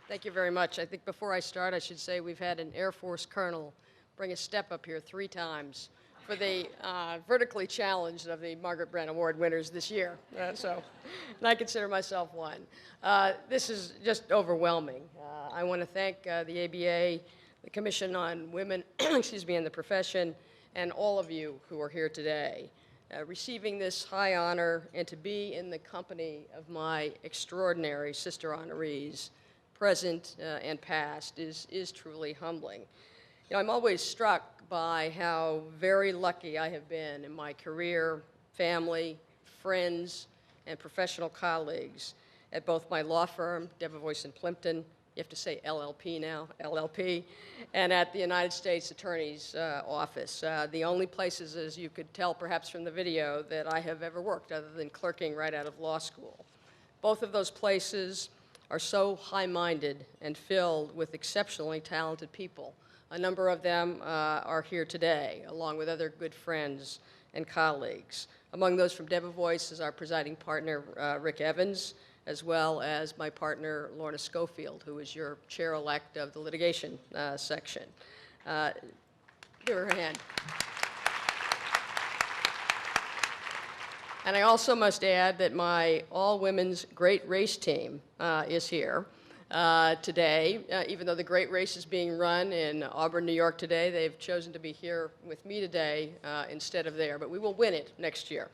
Thank you very much. I think before I start, I should say we've had an Air Force colonel bring a step up here 3 times for the vertically challenged of the Margaret Brent Award winners this year. And I consider myself one. This is just overwhelming. I want to thank the ABA, the Commission on Women, excuse me, in the profession, and all of you who are here today. Receiving this high honor and to be in the company of my extraordinary sister honorees, present and past, is truly humbling. You know, I'm always struck by how very lucky I have been in my career, family, friends, and professional colleagues at both my law firm, Debevoise & Plimpton, you have to say LLP now, LLP, and at the United States Attorney's Office. The only places, as you could tell perhaps from the video, that I have ever worked other than clerking right out of law school. Both of those places are so high-minded and filled with exceptionally talented people. A number of them are here today, along with other good friends and colleagues. Among those from Debevoise is our presiding partner, Rick Evans, as well as my partner, Lorna Schofield, who is your chair-elect of the litigation section. Give her a hand. And I also must add that my all-women's great race team is here today. Even though the great race is being run in Auburn, New York today, they've chosen to be here with me today instead of there, but we will win it next year.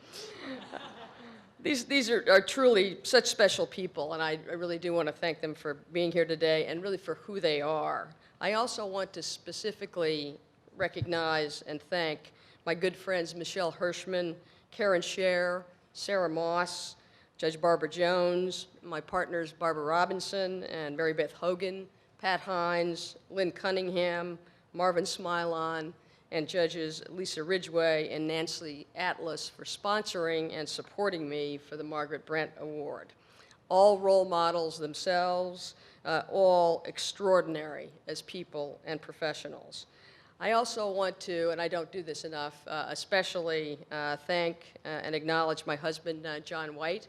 These are truly such special people, and I really do want to thank them for being here today and really for who they are. I also want to specifically recognize and thank my good friends Michelle Hirschman, Karen Scher, Sarah Moss, Judge Barbara Jones, my partners Barbara Robinson and Mary Beth Hogan, Pat Hines, Lynn Cunningham, Marvin Smilon, and Judges Lisa Ridgway and Nancy Atlas for sponsoring and supporting me for the Margaret Brent Award. All role models themselves, all extraordinary as people and professionals. I also want to, and I don't do this enough, especially thank and acknowledge my husband, John White,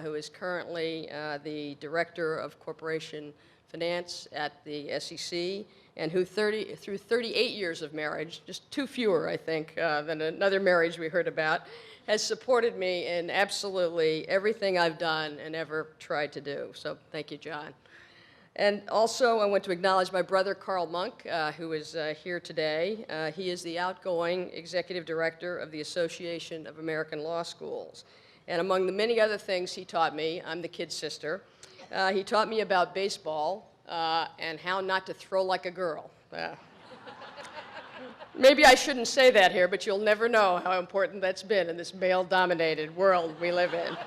who is currently the Director of Corporation Finance at the SEC, and who through 38 years of marriage, just 2 fewer, I think, than another marriage we heard about, has supported me in absolutely everything I've done and ever tried to do. So thank you, John. And also, I want to acknowledge my brother, Carl Monk, who is here today. He is the outgoing Executive Director of the Association of American Law Schools. And among the many other things he taught me, I'm the kid sister, he taught me about baseball and how not to throw like a girl. Maybe I shouldn't say that here, but you'll never know how important that's been in this male-dominated world we live in.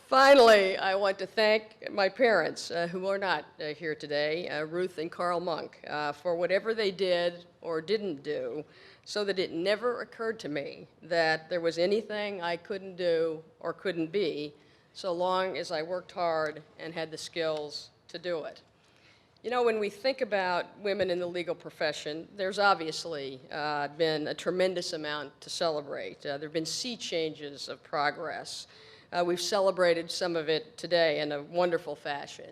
Finally, I want to thank my parents, who are not here today, Ruth and Carl Monk, for whatever they did or didn't do, so that it never occurred to me that there was anything I couldn't do or couldn't be, so long as I worked hard and had the skills to do it. You know, when we think about women in the legal profession, there's obviously been a tremendous amount to celebrate. There have been sea changes of progress. We've celebrated some of it today in a wonderful fashion.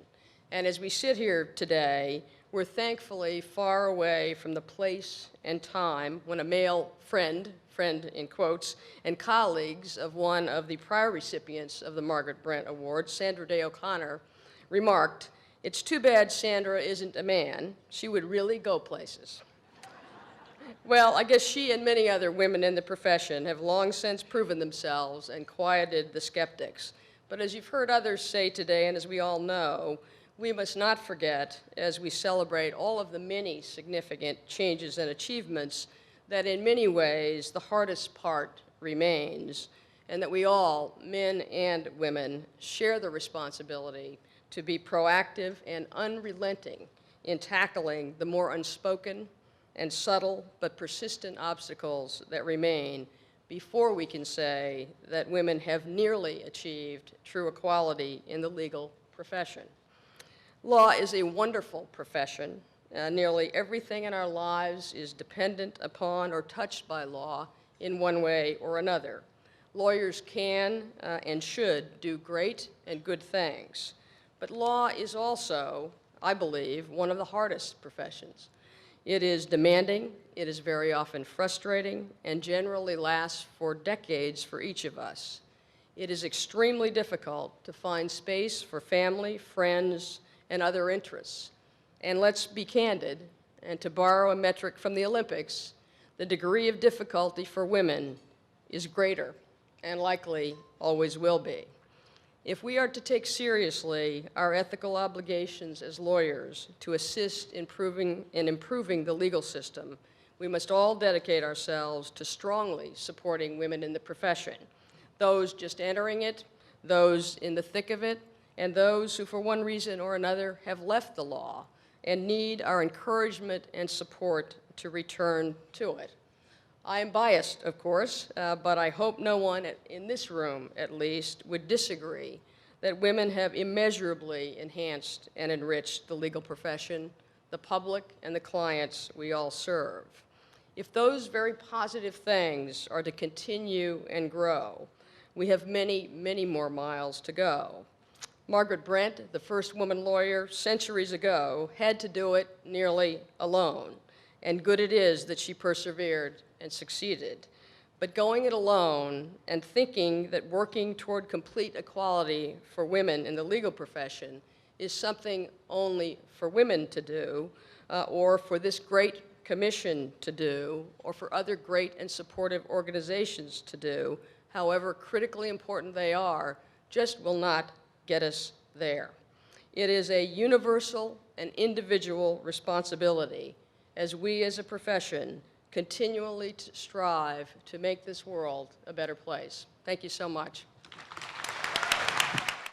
And as we sit here today, we're thankfully far away from the place and time when a male friend in quotes, and colleagues of one of the prior recipients of the Margaret Brent Award, Sandra Day O'Connor, remarked, "It's too bad Sandra isn't a man. She would really go places." Well, I guess she and many other women in the profession have long since proven themselves and quieted the skeptics. But as you've heard others say today, and as we all know, we must not forget, as we celebrate all of the many significant changes and achievements, that in many ways the hardest part remains, and that we all, men and women, share the responsibility to be proactive and unrelenting in tackling the more unspoken and subtle but persistent obstacles that remain before we can say that women have nearly achieved true equality in the legal profession. Law is a wonderful profession. Nearly everything in our lives is dependent upon or touched by law in one way or another. Lawyers can and should do great and good things. But law is also, I believe, one of the hardest professions. It is demanding, it is very often frustrating, and generally lasts for decades for each of us. It is extremely difficult to find space for family, friends, and other interests. And let's be candid, and to borrow a metric from the Olympics, the degree of difficulty for women is greater, and likely always will be. If we are to take seriously our ethical obligations as lawyers to assist in improving the legal system, we must all dedicate ourselves to strongly supporting women in the profession, those just entering it, those in the thick of it, and those who for one reason or another have left the law and need our encouragement and support to return to it. I am biased, of course, but I hope no one in this room, at least, would disagree that women have immeasurably enhanced and enriched the legal profession, the public, and the clients we all serve. If those very positive things are to continue and grow, we have many, many more miles to go. Margaret Brent, the first woman lawyer centuries ago, had to do it nearly alone, and good it is that she persevered and succeeded. But going it alone and thinking that working toward complete equality for women in the legal profession is something only for women to do, or for this great commission to do, or for other great and supportive organizations to do, however critically important they are, just will not get us there. It is a universal and individual responsibility as we as a profession continually strive to make this world a better place. Thank you so much.